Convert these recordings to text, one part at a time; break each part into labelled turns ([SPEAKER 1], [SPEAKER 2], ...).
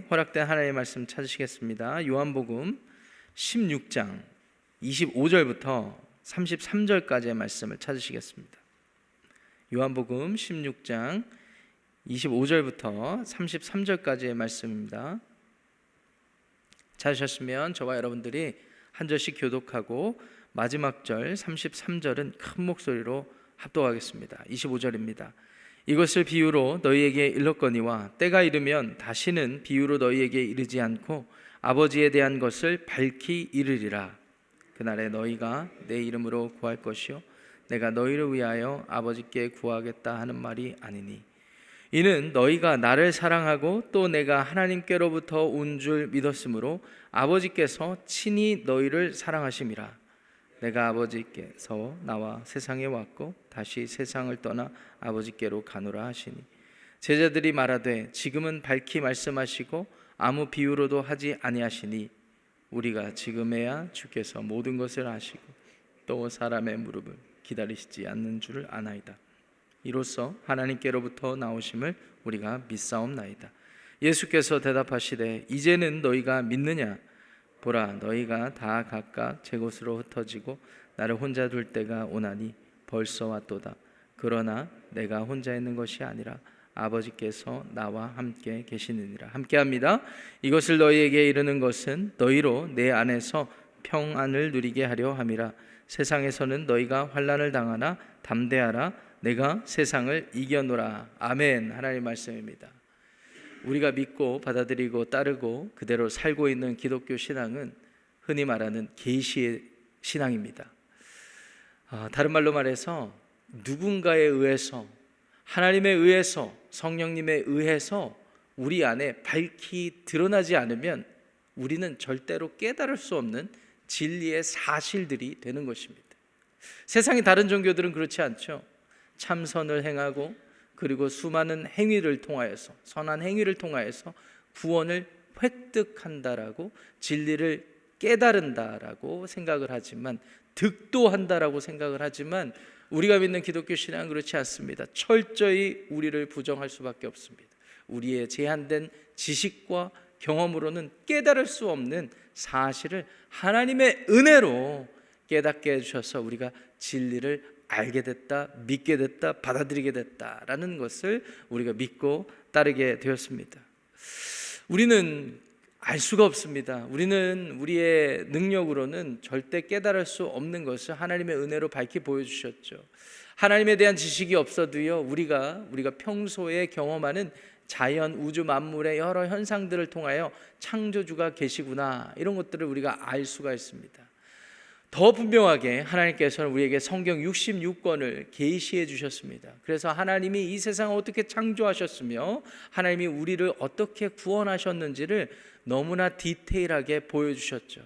[SPEAKER 1] 허락된 하나님의 말씀 찾으시겠습니다. 요한복음 16장 25절부터 33절까지의 말씀을 찾으시겠습니다. 요한복음 16장 25절부터 33절까지의 말씀입니다. 찾으셨으면 저와 여러분들이 한 절씩 교독하고 마지막 절 33절은 큰 목소리로 합독하겠습니다. 25절입니다. 이것을 비유로 너희에게 일렀거니와 때가 이르면 다시는 비유로 너희에게 이르지 않고 아버지에 대한 것을 밝히 이르리라. 그날에 너희가 내 이름으로 구할 것이요 내가 너희를 위하여 아버지께 구하겠다 하는 말이 아니니 이는 너희가 나를 사랑하고 또 내가 하나님께로부터 온 줄 믿었으므로 아버지께서 친히 너희를 사랑하심이라. 내가 아버지께서 나와 세상에 왔고 다시 세상을 떠나 아버지께로 가노라 하시니 제자들이 말하되 지금은 밝히 말씀하시고 아무 비유로도 하지 아니하시니 우리가 지금에야 주께서 모든 것을 아시고 또 사람의 무릎을 기다리시지 않는 줄을 아나이다. 이로써 하나님께로부터 나오심을 우리가 믿사옵나이다. 예수께서 대답하시되 이제는 너희가 믿느냐? 보라 너희가 다 각각 제 곳으로 흩어지고 나를 혼자 둘 때가 오나니 벌써 왔도다. 그러나 내가 혼자 있는 것이 아니라 아버지께서 나와 함께 계시느니라. 함께합니다. 이것을 너희에게 이르는 것은 너희로 내 안에서 평안을 누리게 하려 함이라. 세상에서는 너희가 환난을 당하나 담대하라. 내가 세상을 이겨노라. 아멘. 하나님의 말씀입니다. 우리가 믿고 받아들이고 따르고 그대로 살고 있는 기독교 신앙은 흔히 말하는 계시의 신앙입니다. 다른 말로 말해서 누군가에 의해서, 하나님에 의해서, 성령님에 의해서 우리 안에 밝히 드러나지 않으면 우리는 절대로 깨달을 수 없는 진리의 사실들이 되는 것입니다. 세상의 다른 종교들은 그렇지 않죠. 참선을 행하고 그리고 수많은 행위를 통하여서, 선한 행위를 통하여서 구원을 획득한다라고, 진리를 깨달은다라고 생각을 하지만, 득도한다라고 생각을 하지만 우리가 믿는 기독교 신앙은 그렇지 않습니다. 철저히 우리를 부정할 수밖에 없습니다. 우리의 제한된 지식과 경험으로는 깨달을 수 없는 사실을 하나님의 은혜로 깨닫게 해주셔서 우리가 진리를 알게 됐다, 믿게 됐다, 받아들이게 됐다라는 것을 우리가 믿고 따르게 되었습니다. 우리는 알 수가 없습니다. 우리는 우리의 능력으로는 절대 깨달을 수 없는 것을 하나님의 은혜로 밝히 보여주셨죠. 하나님에 대한 지식이 없어도요, 우리가 평소에 경험하는 자연, 우주 만물의 여러 현상들을 통하여 창조주가 계시구나, 이런 것들을 우리가 알 수가 있습니다. 더 분명하게 하나님께서는 우리에게 성경 66권을 계시해 주셨습니다. 그래서 하나님이 이 세상을 어떻게 창조하셨으며 하나님이 우리를 어떻게 구원하셨는지를 너무나 디테일하게 보여주셨죠.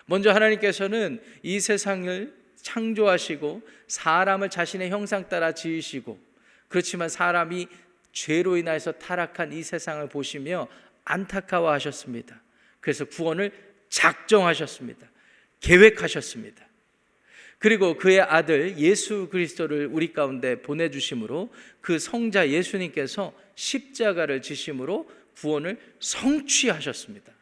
[SPEAKER 1] 먼저 하나님께서는 이 세상을 창조하시고 사람을 자신의 형상 따라 지으시고, 그렇지만 사람이 죄로 인하여서 타락한 이 세상을 보시며 안타까워하셨습니다. 그래서 구원을 작정하셨습니다. 계획하셨습니다. 그리고 그의 아들 예수 그리스도를 우리 가운데 보내주심으로 그 성자 예수님께서 십자가를 지심으로 구원을 성취하셨습니다.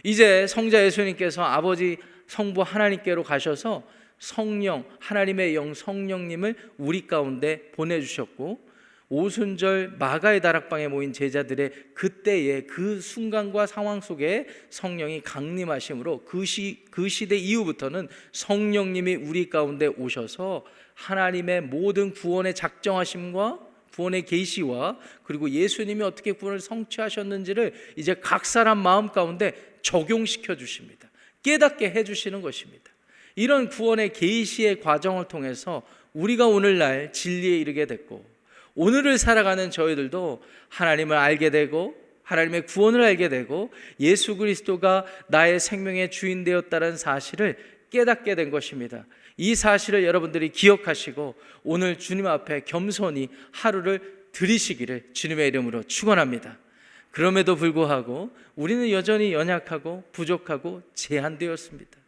[SPEAKER 1] 이제 성자 예수님께서 아버지 성부 하나님께로 가셔서 성령, 하나님의 영 성령님을 우리 가운데 보내주셨고, 오순절 마가의 다락방에 모인 제자들의 그때의 그 순간과 상황 속에 성령이 강림하심으로 그 시대 이후부터는 성령님이 우리 가운데 오셔서 하나님의 모든 구원의 작정하심과 구원의 계시와 그리고 예수님이 어떻게 구원을 성취하셨는지를 이제 각 사람 마음 가운데 적용시켜 주십니다. 깨닫게 해주시는 것입니다. 이런 구원의 계시의 과정을 통해서 우리가 오늘날 진리에 이르게 됐고, 오늘을 살아가는 저희들도 하나님을 알게 되고 하나님의 구원을 알게 되고 예수 그리스도가 나의 생명의 주인 되었다는 사실을 깨닫게 된 것입니다. 이 사실을 여러분들이 기억하시고 오늘 주님 앞에 겸손히 하루를 드리시기를 주님의 이름으로 축원합니다. 그럼에도 불구하고 우리는 여전히 연약하고 부족하고 제한되었습니다.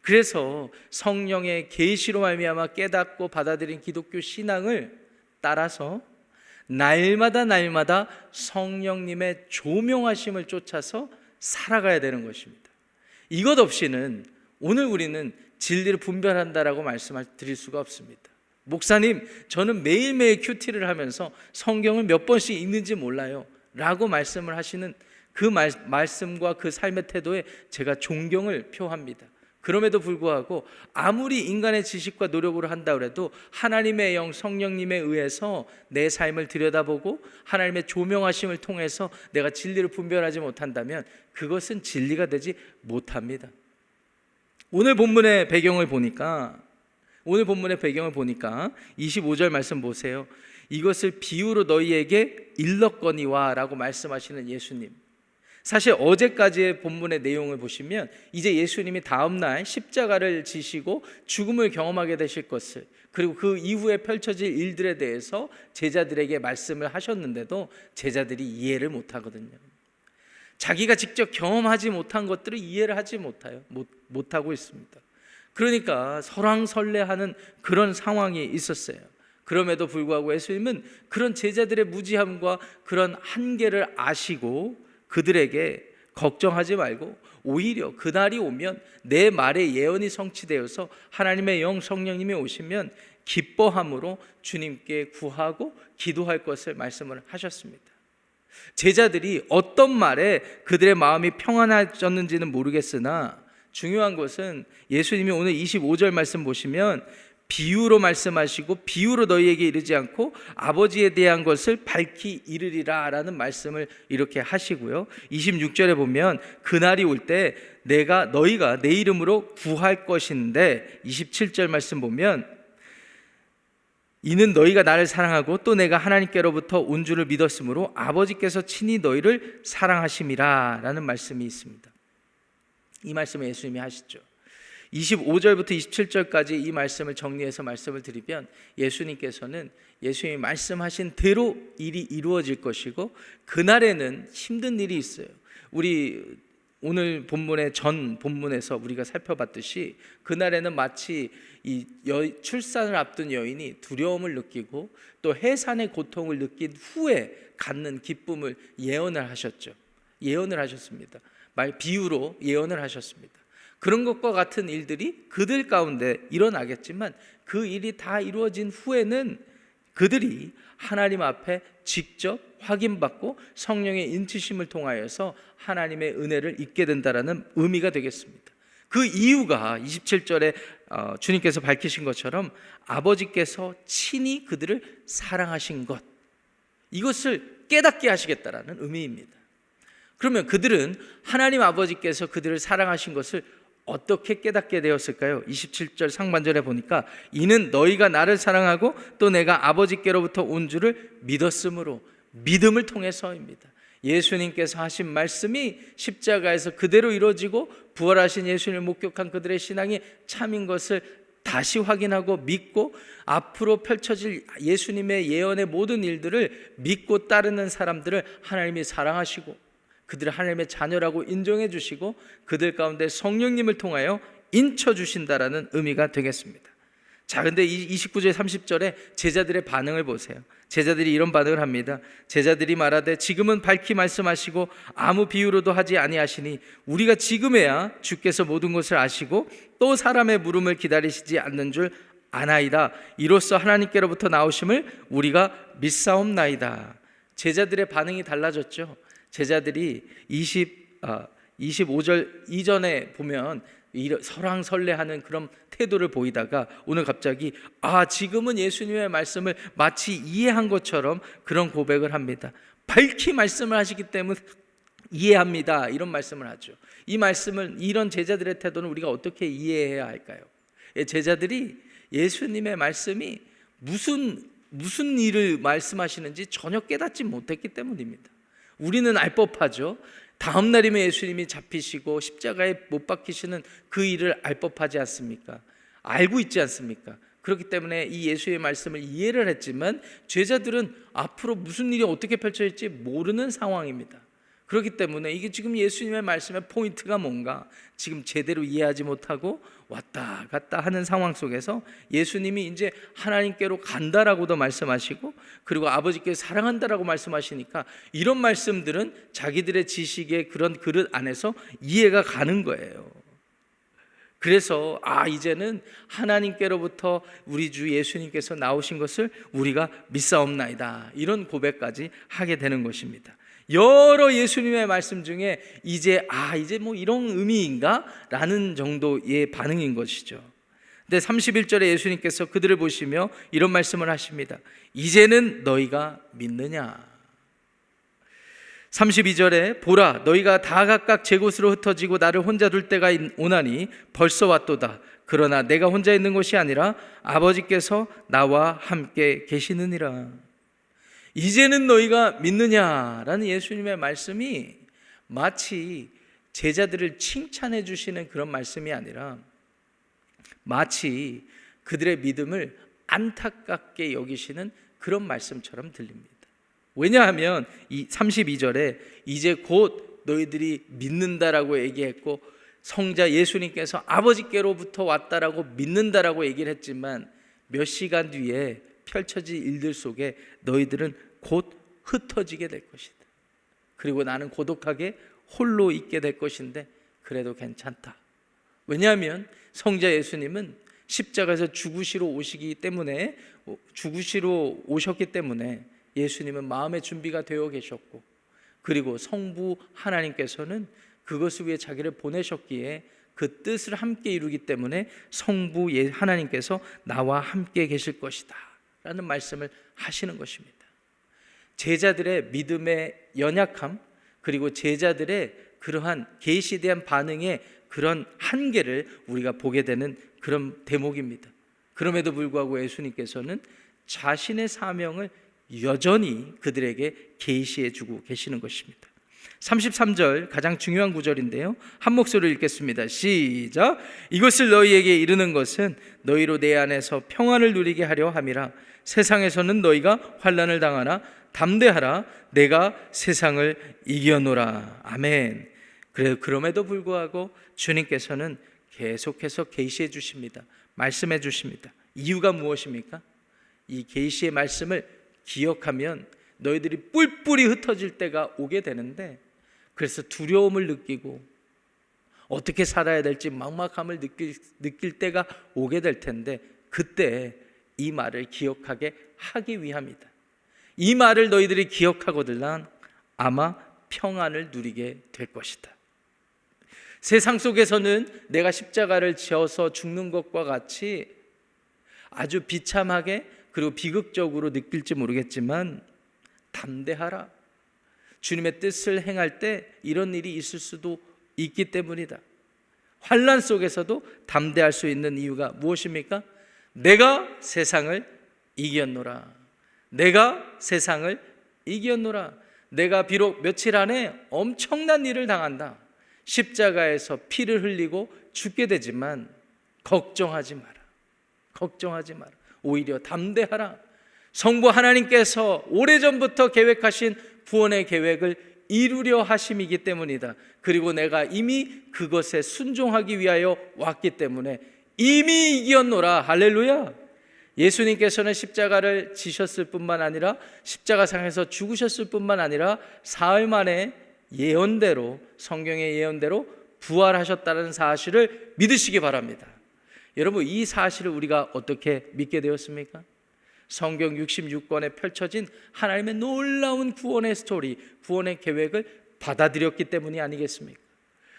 [SPEAKER 1] 그래서 성령의 계시로 말미암아 깨닫고 받아들인 기독교 신앙을 따라서 날마다 성령님의 조명하심을 쫓아서 살아가야 되는 것입니다. 이것 없이는 오늘 우리는 진리를 분별한다라고 말씀을 드릴 수가 없습니다. 목사님, 저는 매일매일 큐티를 하면서 성경을 몇 번씩 읽는지 몰라요 라고 말씀을 하시는 그 말씀과 그 삶의 태도에 제가 존경을 표합니다. 그럼에도 불구하고 아무리 인간의 지식과 노력으로 한다 그래도 하나님의 영 성령님에 의해서 내 삶을 들여다보고 하나님의 조명하심을 통해서 내가 진리를 분별하지 못한다면 그것은 진리가 되지 못합니다. 오늘 본문의 배경을 보니까 25절 말씀 보세요. 이것을 비유로 너희에게 일렀거니와 라고 말씀하시는 예수님. 사실 어제까지의 본문의 내용을 보시면 이제 예수님이 다음날 십자가를 지시고 죽음을 경험하게 되실 것을, 그리고 그 이후에 펼쳐질 일들에 대해서 제자들에게 말씀을 하셨는데도 제자들이 이해를 못하거든요. 자기가 직접 경험하지 못한 것들을 이해를 하지 못하고 있습니다. 그러니까 설왕설래하는 그런 상황이 있었어요. 그럼에도 불구하고 예수님은 그런 제자들의 무지함과 그런 한계를 아시고 그들에게 걱정하지 말고 오히려 그날이 오면 내 말의 예언이 성취되어서 하나님의 영 성령님이 오시면 기뻐함으로 주님께 구하고 기도할 것을 말씀을 하셨습니다. 제자들이 어떤 말에 그들의 마음이 평안해졌는지는 모르겠으나 중요한 것은 예수님이 오늘 25절 말씀 보시면 비유로 말씀하시고 비유로 너희에게 이르지 않고 아버지에 대한 것을 밝히 이르리라 라는 말씀을 이렇게 하시고요. 26절에 보면 그날이 올 때 너희가 내 이름으로 구할 것인데, 27절 말씀 보면 이는 너희가 나를 사랑하고 또 내가 하나님께로부터 온 줄을 믿었으므로 아버지께서 친히 너희를 사랑하심이라 라는 말씀이 있습니다. 이 말씀을 예수님이 하시죠. 25절부터 27절까지 이 말씀을 정리해서 말씀을 드리면 예수님께서는 예수님이 말씀하신 대로 일이 이루어질 것이고 그날에는 힘든 일이 있어요. 우리 오늘 본문의 전 본문에서 우리가 살펴봤듯이 그날에는 마치 이 출산을 앞둔 여인이 두려움을 느끼고 또 해산의 고통을 느낀 후에 갖는 기쁨을 예언을 하셨죠. 예언을 하셨습니다. 비유로 예언을 하셨습니다. 그런 것과 같은 일들이 그들 가운데 일어나겠지만 그 일이 다 이루어진 후에는 그들이 하나님 앞에 직접 확인받고 성령의 인치심을 통하여서 하나님의 은혜를 입게 된다는 의미가 되겠습니다. 그 이유가 27절에 주님께서 밝히신 것처럼 아버지께서 친히 그들을 사랑하신 것, 이것을 깨닫게 하시겠다라는 의미입니다. 그러면 그들은 하나님 아버지께서 그들을 사랑하신 것을 어떻게 깨닫게 되었을까요? 27절 상반절에 보니까 이는 너희가 나를 사랑하고 또 내가 아버지께로부터 온 줄을 믿었으므로, 믿음을 통해서입니다. 예수님께서 하신 말씀이 십자가에서 그대로 이루어지고 부활하신 예수님을 목격한 그들의 신앙이 참인 것을 다시 확인하고 믿고 앞으로 펼쳐질 예수님의 예언의 모든 일들을 믿고 따르는 사람들을 하나님이 사랑하시고 그들을 하나님의 자녀라고 인정해 주시고 그들 가운데 성령님을 통하여 인쳐 주신다라는 의미가 되겠습니다. 자, 근데 29절 30절에 제자들의 반응을 보세요. 제자들이 이런 반응을 합니다. 제자들이 말하되 지금은 밝히 말씀하시고 아무 비유로도 하지 아니하시니 우리가 지금에야 주께서 모든 것을 아시고 또 사람의 물음을 기다리시지 않는 줄 아나이다. 이로써 하나님께로부터 나오심을 우리가 믿사옵나이다. 제자들의 반응이 달라졌죠. 제자들이 25절 이전에 보면 설왕설래하는 그런 태도를 보이다가 오늘 갑자기 지금은 예수님의 말씀을 마치 이해한 것처럼 그런 고백을 합니다. 밝히 말씀을 하시기 때문에 이해합니다, 이런 말씀을 하죠. 이 말씀을, 이런 제자들의 태도는 우리가 어떻게 이해해야 할까요? 제자들이 예수님의 말씀이 무슨 일을 말씀하시는지 전혀 깨닫지 못했기 때문입니다. 우리는 알 법하죠. 다음 날이면 예수님이 잡히시고 십자가에 못 박히시는 그 일을 알 법하지 않습니까? 알고 있지 않습니까? 그렇기 때문에 이 예수의 말씀을 이해를 했지만 제자들은 앞으로 무슨 일이 어떻게 펼쳐질지 모르는 상황입니다. 그렇기 때문에 이게 지금 예수님의 말씀의 포인트가 뭔가 지금 제대로 이해하지 못하고 왔다 갔다 하는 상황 속에서 예수님이 이제 하나님께로 간다라고도 말씀하시고 그리고 아버지께 사랑한다라고 말씀하시니까 이런 말씀들은 자기들의 지식의 그런 그릇 안에서 이해가 가는 거예요. 그래서 이제는 하나님께로부터 우리 주 예수님께서 나오신 것을 우리가 믿사옵나이다, 이런 고백까지 하게 되는 것입니다. 여러 예수님의 말씀 중에 이제 뭐 이런 의미인가? 라는 정도의 반응인 것이죠. 근데 31절에 예수님께서 그들을 보시며 이런 말씀을 하십니다. 이제는 너희가 믿느냐? 32절에 보라, 너희가 다 각각 제 곳으로 흩어지고 나를 혼자 둘 때가 오나니 벌써 왔도다. 그러나 내가 혼자 있는 것이 아니라 아버지께서 나와 함께 계시느니라. 이제는 너희가 믿느냐라는 예수님의 말씀이 마치 제자들을 칭찬해 주시는 그런 말씀이 아니라 마치 그들의 믿음을 안타깝게 여기시는 그런 말씀처럼 들립니다. 왜냐하면 이 32절에 이제 곧 너희들이 믿는다라고 얘기했고 성자 예수님께서 아버지께로부터 왔다라고 믿는다라고 얘기를 했지만 몇 시간 뒤에 펼쳐질 일들 속에 너희들은 곧 흩어지게 될 것이다. 그리고 나는 고독하게 홀로 있게 될 것인데 그래도 괜찮다. 왜냐하면 성자 예수님은 십자가에서 죽으시러 오셨기 때문에 예수님은 마음의 준비가 되어 계셨고 그리고 성부 하나님께서는 그것을 위해 자기를 보내셨기에 그 뜻을 함께 이루기 때문에 성부 하나님께서 나와 함께 계실 것이다 라는 말씀을 하시는 것입니다. 제자들의 믿음의 연약함 그리고 제자들의 그러한 계시에 대한 반응의 그런 한계를 우리가 보게 되는 그런 대목입니다. 그럼에도 불구하고 예수님께서는 자신의 사명을 여전히 그들에게 계시해 주고 계시는 것입니다. 33절 가장 중요한 구절인데요, 한 목소리로 읽겠습니다. 시작. 이것을 너희에게 이르는 것은 너희로 내 안에서 평안을 누리게 하려 함이라. 세상에서는 너희가 환난을 당하나 담대하라, 내가 세상을 이겨노라. 아멘. 그럼에도 불구하고 주님께서는 계속해서 계시해 주십니다. 말씀해 주십니다. 이유가 무엇입니까? 이 계시의 말씀을 기억하면 너희들이 뿔뿔이 흩어질 때가 오게 되는데 그래서 두려움을 느끼고 어떻게 살아야 될지 막막함을 느낄 때가 오게 될 텐데 그때 이 말을 기억하게 하기 위함이다. 이 말을 너희들이 기억하거든 아마 평안을 누리게 될 것이다. 세상 속에서는 내가 십자가를 지어서 죽는 것과 같이 아주 비참하게 그리고 비극적으로 느낄지 모르겠지만 담대하라. 주님의 뜻을 행할 때 이런 일이 있을 수도 있기 때문이다. 환난 속에서도 담대할 수 있는 이유가 무엇입니까? 내가 세상을 이겼노라. 내가 세상을 이겼노라. 내가 비록 며칠 안에 엄청난 일을 당한다. 십자가에서 피를 흘리고 죽게 되지만 걱정하지 마라. 걱정하지 마라. 오히려 담대하라. 성부 하나님께서 오래전부터 계획하신 구원의 계획을 이루려 하심이기 때문이다. 그리고 내가 이미 그것에 순종하기 위하여 왔기 때문에 이미 이겼노라. 할렐루야. 예수님께서는 십자가를 지셨을 뿐만 아니라 십자가상에서 죽으셨을 뿐만 아니라 사흘 만에 예언대로, 성경의 예언대로 부활하셨다는 사실을 믿으시기 바랍니다. 여러분, 이 사실을 우리가 어떻게 믿게 되었습니까? 성경 66권에 펼쳐진 하나님의 놀라운 구원의 스토리, 구원의 계획을 받아들였기 때문이 아니겠습니까?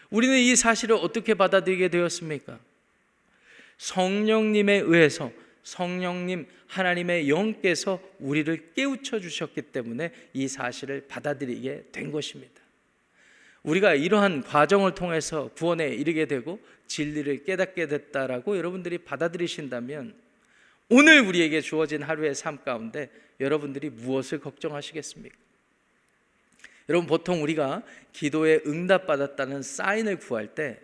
[SPEAKER 1] 우리는 이 사실을 어떻게 받아들이게 되었습니까? 성령님에 의해서, 성령님 하나님의 영께서 우리를 깨우쳐 주셨기 때문에 이 사실을 받아들이게 된 것입니다. 우리가 이러한 과정을 통해서 구원에 이르게 되고 진리를 깨닫게 됐다라고 여러분들이 받아들이신다면 오늘 우리에게 주어진 하루의 삶 가운데 여러분들이 무엇을 걱정하시겠습니까? 여러분, 보통 우리가 기도에 응답받았다는 사인을 구할 때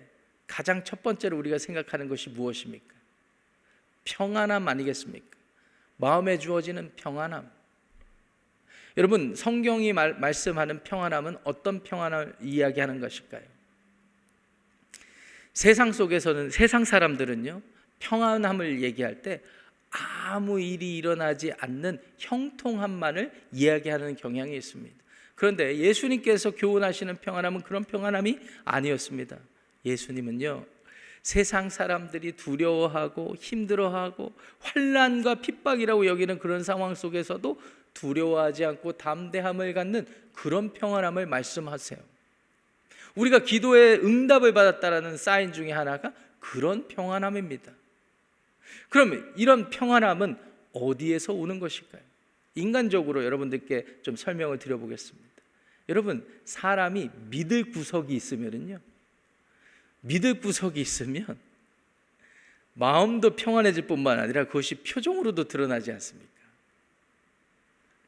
[SPEAKER 1] 가장 첫 번째로 우리가 생각하는 것이 무엇입니까? 평안함 아니겠습니까? 마음에 주어지는 평안함. 여러분, 성경이 말씀하는 평안함은 어떤 평안함을 이야기하는 것일까요? 세상 속에서는, 세상 사람들은요, 평안함을 얘기할 때 아무 일이 일어나지 않는 형통함만을 이야기하는 경향이 있습니다. 그런데 예수님께서 교훈하시는 평안함은 그런 평안함이 아니었습니다. 예수님은요, 세상 사람들이 두려워하고 힘들어하고 환난과 핍박이라고 여기는 그런 상황 속에서도 두려워하지 않고 담대함을 갖는 그런 평안함을 말씀하세요. 우리가 기도에 응답을 받았다라는 사인 중에 하나가 그런 평안함입니다. 그럼 이런 평안함은 어디에서 오는 것일까요? 인간적으로 여러분들께 좀 설명을 드려보겠습니다. 여러분, 사람이 믿을 구석이 있으면요, 믿을 구석이 있으면 마음도 평안해질 뿐만 아니라 그것이 표정으로도 드러나지 않습니까?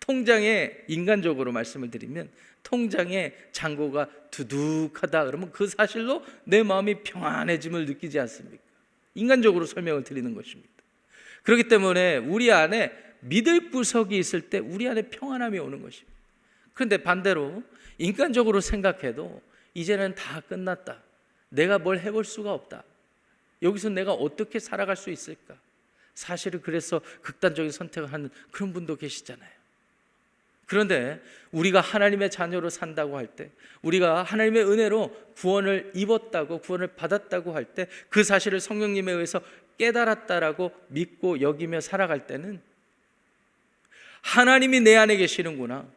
[SPEAKER 1] 통장에, 인간적으로 말씀을 드리면 통장에 잔고가 두둑하다 그러면 그 사실로 내 마음이 평안해짐을 느끼지 않습니까? 인간적으로 설명을 드리는 것입니다. 그렇기 때문에 우리 안에 믿을 구석이 있을 때 우리 안에 평안함이 오는 것입니다. 그런데 반대로 인간적으로 생각해도 이제는 다 끝났다, 내가 뭘 해볼 수가 없다, 여기서 내가 어떻게 살아갈 수 있을까, 사실은 그래서 극단적인 선택을 하는 그런 분도 계시잖아요. 그런데 우리가 하나님의 자녀로 산다고 할 때, 우리가 하나님의 은혜로 구원을 입었다고, 구원을 받았다고 할 때, 그 사실을 성령님에 의해서 깨달았다라고 믿고 여기며 살아갈 때는 하나님이 내 안에 계시는구나,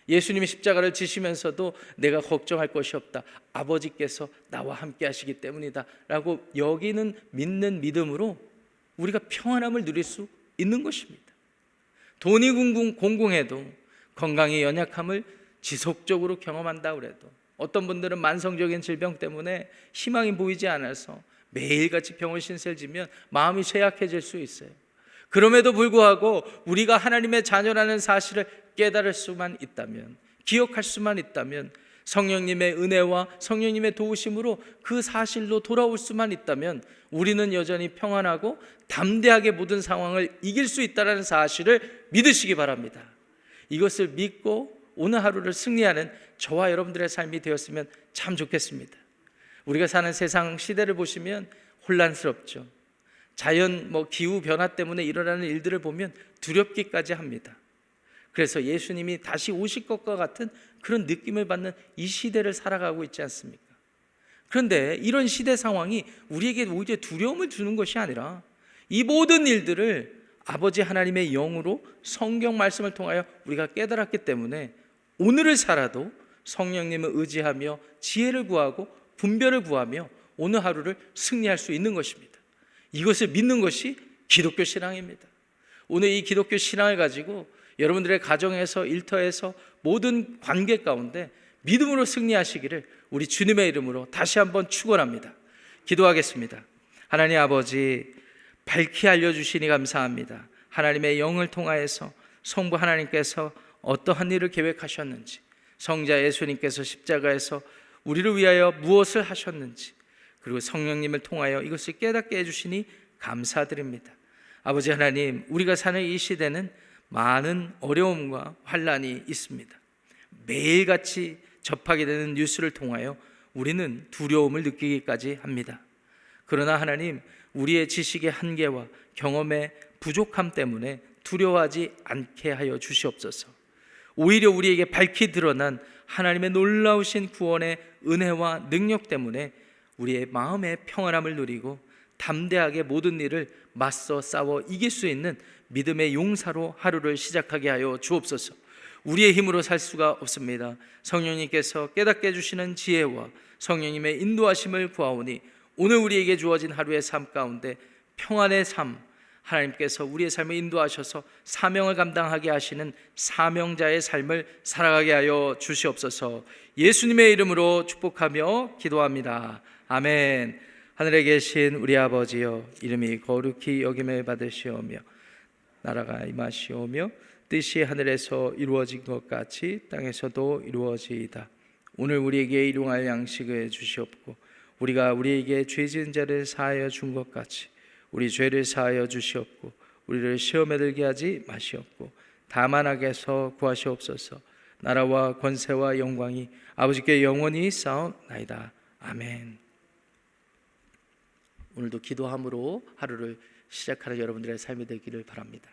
[SPEAKER 1] 예수님이 십자가를 지시면서도 내가 걱정할 것이 없다, 아버지께서 나와 함께 하시기 때문이다 라고 여기는 믿는 믿음으로 우리가 평안함을 누릴 수 있는 것입니다. 돈이 공공해도 건강의 연약함을 지속적으로 경험한다 그래도, 어떤 분들은 만성적인 질병 때문에 희망이 보이지 않아서 매일같이 병원 신세를 지면 마음이 쇠약해질 수 있어요. 그럼에도 불구하고 우리가 하나님의 자녀라는 사실을 깨달을 수만 있다면, 기억할 수만 있다면, 성령님의 은혜와 성령님의 도우심으로 그 사실로 돌아올 수만 있다면 우리는 여전히 평안하고 담대하게 모든 상황을 이길 수 있다는 사실을 믿으시기 바랍니다. 이것을 믿고 오늘 하루를 승리하는 저와 여러분들의 삶이 되었으면 참 좋겠습니다. 우리가 사는 세상 시대를 보시면 혼란스럽죠. 자연 기후 변화 때문에 일어나는 일들을 보면 두렵기까지 합니다. 그래서 예수님이 다시 오실 것과 같은 그런 느낌을 받는 이 시대를 살아가고 있지 않습니까? 그런데 이런 시대 상황이 우리에게 오히려 두려움을 주는 것이 아니라 이 모든 일들을 아버지 하나님의 영으로 성경 말씀을 통하여 우리가 깨달았기 때문에 오늘을 살아도 성령님을 의지하며 지혜를 구하고 분별을 구하며 오늘 하루를 승리할 수 있는 것입니다. 이것을 믿는 것이 기독교 신앙입니다. 오늘 이 기독교 신앙을 가지고 여러분들의 가정에서, 일터에서, 모든 관계 가운데 믿음으로 승리하시기를 우리 주님의 이름으로 다시 한번 축원합니다. 기도하겠습니다. 하나님 아버지, 밝히 알려주시니 감사합니다. 하나님의 영을 통하여서 성부 하나님께서 어떠한 일을 계획하셨는지, 성자 예수님께서 십자가에서 우리를 위하여 무엇을 하셨는지, 그리고 성령님을 통하여 이것을 깨닫게 해주시니 감사드립니다. 아버지 하나님, 우리가 사는 이 시대는 많은 어려움과 환난이 있습니다. 매일같이 접하게 되는 뉴스를 통하여 우리는 두려움을 느끼기까지 합니다. 그러나 하나님, 우리의 지식의 한계와 경험의 부족함 때문에 두려워하지 않게 하여 주시옵소서. 오히려 우리에게 밝히 드러난 하나님의 놀라우신 구원의 은혜와 능력 때문에 우리의 마음의 평안함을 누리고 담대하게 모든 일을 맞서 싸워 이길 수 있는 믿음의 용사로 하루를 시작하게 하여 주옵소서. 우리의 힘으로 살 수가 없습니다. 성령님께서 깨닫게 해주시는 지혜와 성령님의 인도하심을 구하오니 오늘 우리에게 주어진 하루의 삶 가운데 평안의 삶, 하나님께서 우리의 삶을 인도하셔서 사명을 감당하게 하시는 사명자의 삶을 살아가게 하여 주시옵소서. 예수님의 이름으로 축복하며 기도합니다. 아멘. 하늘에 계신 우리 아버지여, 이름이 거룩히 여김을 받으시오며 나라가 임하시오며 뜻이 하늘에서 이루어진 것 같이 땅에서도 이루어지이다. 오늘 우리에게 일용할 양식을 주시옵고 우리가 우리에게 죄 지은 자를 사하여 준 것 같이 우리 죄를 사하여 주시옵고 우리를 시험에 들게 하지 마시옵고 다만악에서 구하시옵소서. 나라와 권세와 영광이 아버지께 영원히 있사옵나이다. 아멘. 오늘도 기도함으로 하루를 시작하는 여러분들의 삶이 되기를 바랍니다.